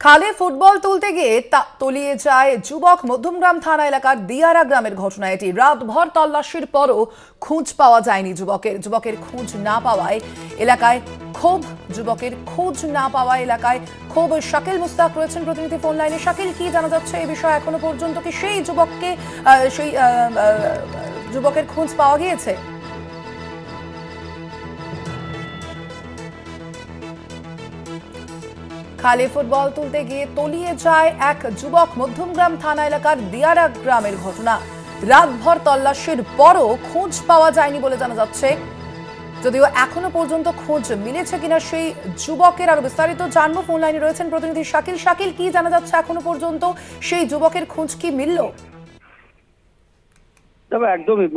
খালে ফুটবল তুলতে গিয়ে তলিয়ে যায় যুবক। মধ্যমগ্রাম থানা এলাকার দিয়ারা গ্রামের ঘটনা এটি। রাতভর তল্লাশির পরও খোঁজ পাওয়া যায়নি যুবকের খোঁজ না পাওয়ায় এলাকায় ক্ষোভ। ক্ষোভ শাকিল মুস্তাক রয়েছেন প্রতিনিধি ফোন লাইনে। শাকিল, কি জানা যাচ্ছে এই বিষয়ে? এখনো পর্যন্ত কি সেই যুবকের খোঁজ পাওয়া গিয়েছে? খালে ফুটবল তুলতে গিয়ে তলিয়ে যায় এক যুবক। মধ্যমগ্রাম থানা এলাকার দিয়ারা গ্রামের ঘটনা। রাতভর তল্লাশির পরও খোঁজ পাওয়া যায়নি বলে জানা যাচ্ছে। যদিও এখনো পর্যন্ত খোঁজ মিলেছে কিনা সেই যুবকের, আরো বিস্তারিত জানবো। ফোন লাইনে রয়েছেন প্রতিনিধি শাকিল। শাকিল, কি জানা যাচ্ছে এখনো পর্যন্ত সেই যুবকের খোঁজ কি মিলল? তবে একদমই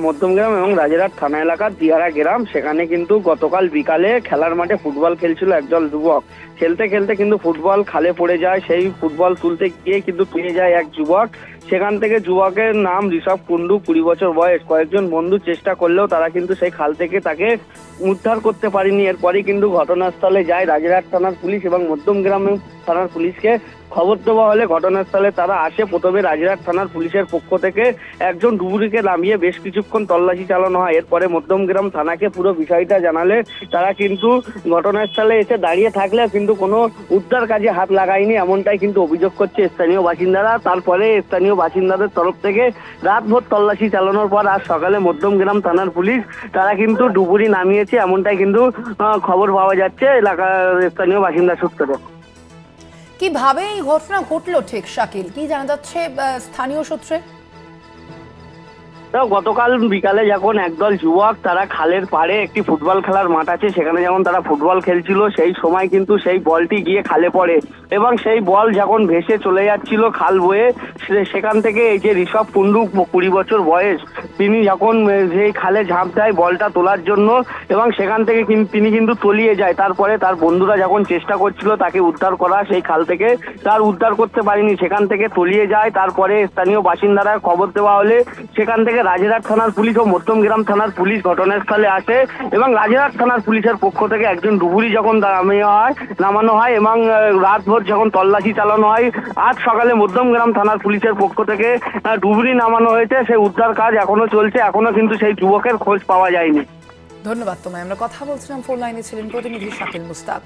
মধ্যমগ্রাম এবং রাজারহাট থানা এলাকার দিয়ারা গ্রাম, সেখানে কিন্তু গতকাল বিকালে খেলার মাঠে ফুটবল খেলছিল একদল যুবক। খেলতে খেলতে কিন্তু ফুটবল খালে পড়ে যায়। সেই ফুটবল তুলতে গিয়ে কিন্তু পেয়ে যায় এক যুবক। সেখান থেকে যুবকের নাম ঋষভ কুন্ডু, 20 বছর বয়স। কয়েকজন বন্ধু চেষ্টা করলেও তারা কিন্তু সেই খাল থেকে তাকে উদ্ধার করতে পারেনি। এরপরই কিন্তু ঘটনাস্থলে যায় রাজারহাট থানার পুলিশ এবং মধ্যমগ্রাম থানার পুলিশকে খবর দেওয়া হলে ঘটনাস্থলে তারা আসে। প্রথমে রাজারহাট থানার পুলিশের পক্ষ থেকে একজন ডুবুরিকে নামিয়ে বেশ কিছুক্ষণ তল্লাশি চালানো হয়। এরপরে মধ্যমগ্রাম থানাকে পুরো বিষয়টা জানালে তারা কিন্তু ঘটনাস্থলে এসে দাঁড়িয়ে থাকলে কিন্তু কোনো উদ্ধার কাজে হাত লাগায়নি, এমনটাই কিন্তু অভিযোগ করছে স্থানীয় বাসিন্দারা। তারপরে স্থানীয় বাসিন্দাদের তরফ থেকে রাতভর তল্লাশি চালানোর পর আজ সকালে মধ্যমগ্রাম থানার পুলিশ তারা কিন্তু ডুবুরি নামিয়েছে, এমনটাই কিন্তু খবর পাওয়া যাচ্ছে এলাকার স্থানীয় বাসিন্দা সূত্রে। কিভাবে এই ঘটনা ঘটলো ঠিক শাকিল, কি জানা যাচ্ছে স্থানীয় সূত্রে? গতকাল বিকালে যখন একদল যুবক তারা খালের পাড়ে একটি ফুটবল খেলার মাঠ আছে, সেখানে যখন তারা ফুটবল খেলছিল সেই সময় কিন্তু সেই বলটি গিয়ে খালে পড়ে এবং সেই বল যখন ভেসে চলে যাচ্ছিল খাল বয়ে, সেখান থেকে এই যে ঋষভ কুন্ডু, 20 বছর বয়স, তিনি যখন সেই খালে ঝাঁপ দেয় বলটা তোলার জন্য এবং সেখান থেকে তিনি কিন্তু তলিয়ে যায়। তারপরে তার বন্ধুরা যখন চেষ্টা করছিল তাকে উদ্ধার করা, সেই খাল থেকে তার উদ্ধার করতে পারেনি, সেখান থেকে তলিয়ে যায়। তারপরে স্থানীয় বাসিন্দারা খবর দেওয়া হলে সেখান থেকে রাজারহাট থানার পুলিশ ও মধ্যমগ্রাম থানার পুলিশ ঘটনাস্থলে আসে এবং রাজারহাট থানার পুলিশের পক্ষ থেকে একজন ডুবুরি যখন নামানো হয় এবং রাতভর যখন তল্লাশি চালানো হয়, আজ সকালে মধ্যমগ্রাম থানার পুলিশের পক্ষ থেকে ডুবুরি নামানো হয়েছে। সেই উদ্ধার কাজ এখনো চলছে, এখনো কিন্তু সেই যুবকের খোঁজ পাওয়া যায়নি। ধন্যবাদ তোমায়। আমরা কথা বলছিলাম, ফোন লাইনে ছিলেন প্রতিনিধি শাকিল মুস্তাক।